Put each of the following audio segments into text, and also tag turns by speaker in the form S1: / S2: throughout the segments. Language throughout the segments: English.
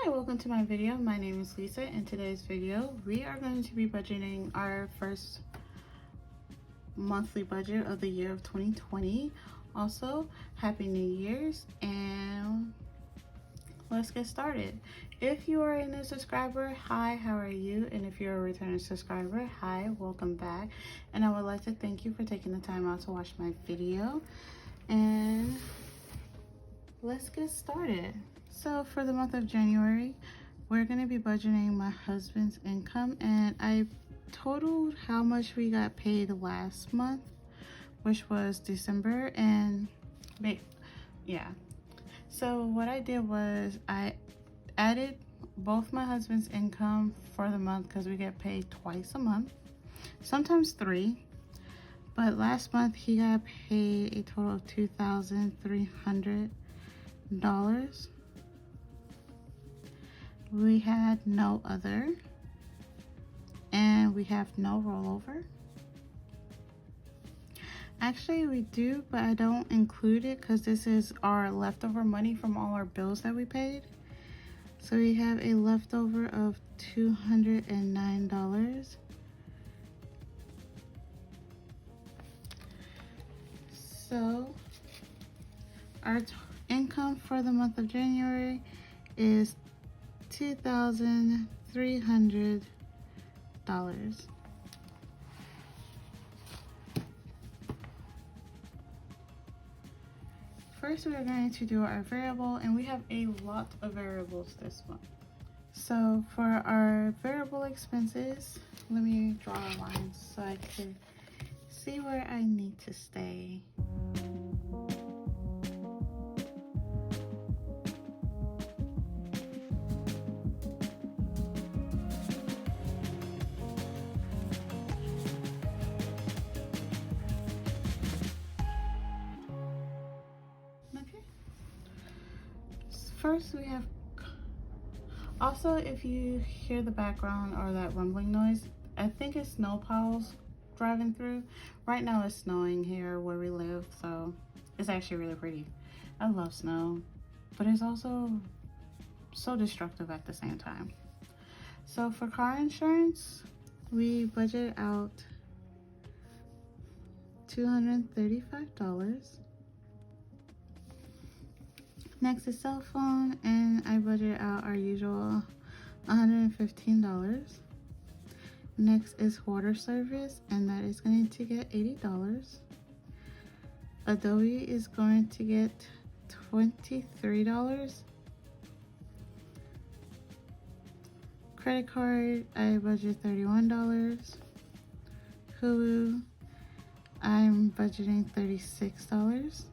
S1: Hi, welcome to my video. My name is Lisa. In today's video, we are going to be budgeting our first monthly budget of the year of 2020. Also, Happy New Year's, and let's get started. If you are a new subscriber, hi, how are you? And if you're a returning subscriber, hi, welcome back. And I would like to thank you for taking the time out to watch my video. And let's get started. So for the month of January, we're going to be budgeting my husband's income, and I totaled how much we got paid last month, which was December. And yeah, so what I did was I added both my husband's income for the month, because we get paid twice a month, sometimes three, but last month he got paid a total of $2,300. We had no other, and we have no rollover. Actually, we do, but I don't include it because this is our leftover money from all our bills that we paid. So we have a leftover of $209. So our income for the month of January is $2,300. First, we're going to do our variable, and we have a lot of variables this month. So for our variable expenses, let me draw a line so I can see where I need to stay. First, we have, also, if you hear the background or that rumbling noise, I think it's snow piles driving through. Right now it's snowing here where we live, so it's actually really pretty. I love snow, but it's also so destructive at the same time. So for car insurance, we budget out $235. Next is cell phone, and I budget out our usual $115. Next is water service, and that is going to get $80. Adobe is going to get $23. Credit card, I budget $31. Hulu, I'm budgeting $36.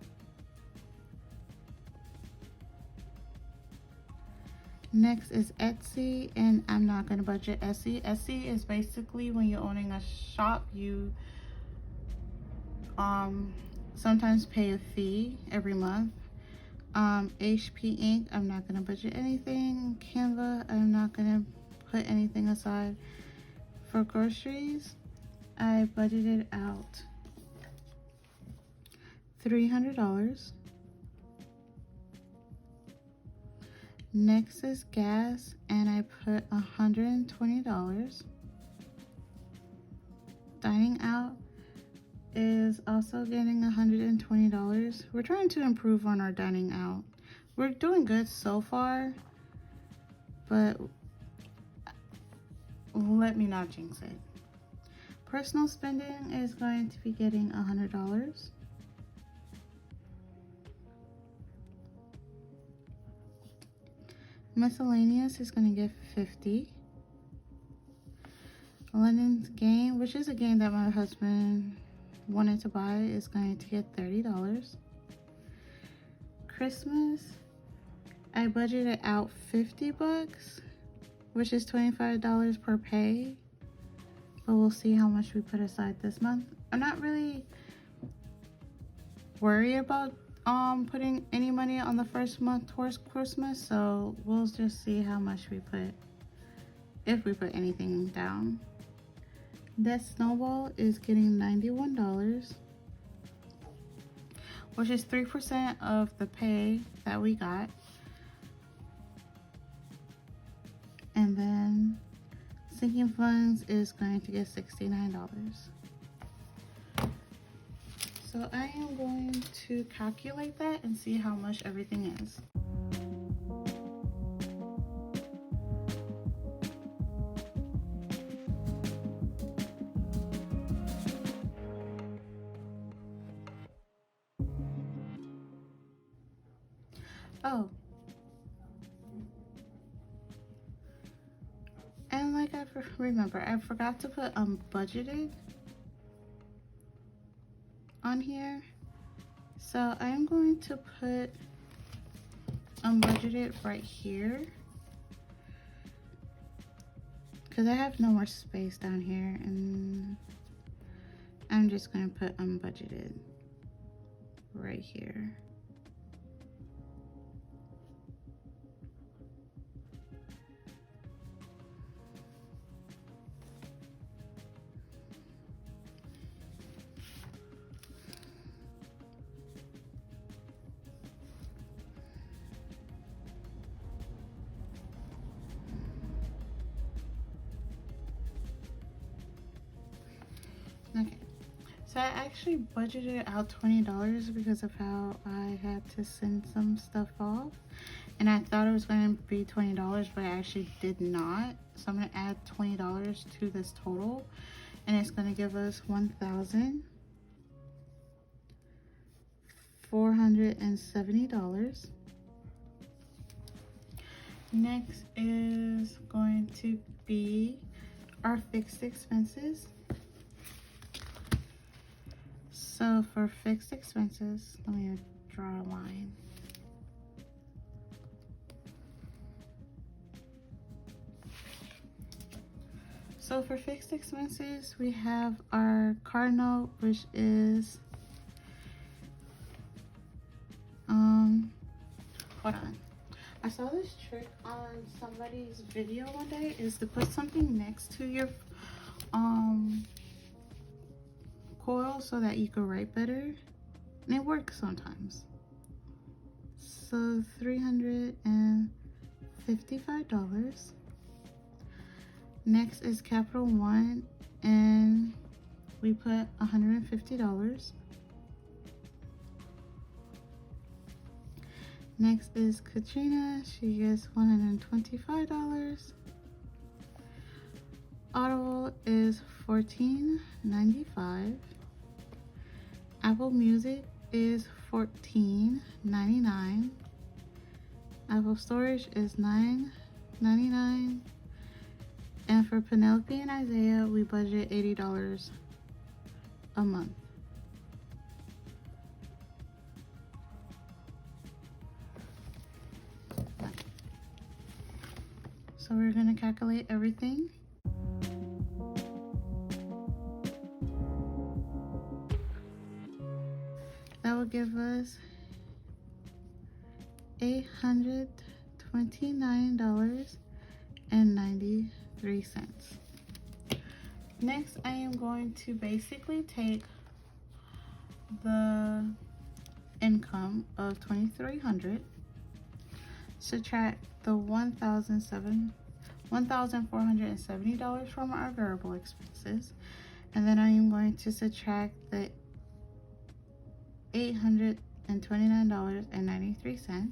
S1: Next is Etsy, and I'm not going to budget Etsy. Etsy is basically when you're owning a shop, you sometimes pay a fee every month. HP Inc., I'm not going to budget anything. Canva, I'm not going to put anything aside. For groceries, I budgeted out $300. Next is gas, and I put $120. Dining out is also getting $120. We're trying to improve on our dining out. We're doing good so far, but let me not jinx it. Personal spending is going to be getting $100. Miscellaneous is going to get $50. London's game, which is a game that my husband wanted to buy, is going to get $30. Christmas, I budgeted out $50, which is $25 per pay, but we'll see how much we put aside this month. I'm not really worried about putting any money on the first month towards Christmas, so we'll just see how much we put, if we put anything down. That snowball is getting $91, which is 3% of the pay that we got. And then sinking funds is going to get $69. So I am going to calculate that and see how much everything is. Oh, and like I remember, I forgot to put budgeted on here. So I'm going to put unbudgeted right here because I have no more space down here, and I'm just going to put unbudgeted right here. Okay, so I actually budgeted out $20 because of how I had to send some stuff off, and I thought it was going to be $20, but I actually did not. So I'm going to add $20 to this total, and it's going to give us $1,470. Next is going to be our fixed expenses. So for fixed expenses, let me draw a line. So for fixed expenses, we have our car note, which is, hold on. I saw this trick on somebody's video one day, is to put something next to your coil so that you can write better, and it works sometimes. So $355. Next is Capital One, and we put $150. Next is Katrina, she gets $125. Audible is $14.95. Apple Music is $14.99. Apple Storage is $9.99. And for Penelope and Isaiah, we budget $80 a month. So we're going to calculate everything. That will give us $829.93. Next, I am going to basically take the income of $2,300, subtract the $1,470 from our variable expenses, and then I am going to subtract the $829.93.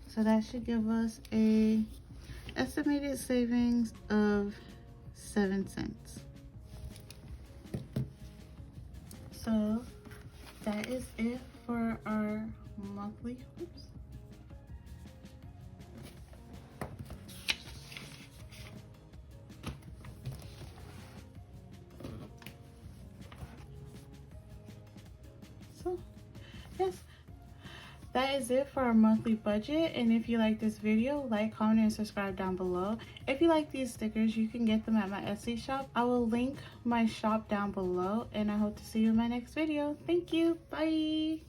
S1: So that should give us a estimated savings of 7 cents. So that is it for our monthly. Oops. So yes, that is it for our monthly budget. And if you like this video, like, comment, and subscribe down below. If you like these stickers, you can get them at my Etsy shop. I will link my shop down below, and I hope to see you in my next video. Thank you. Bye.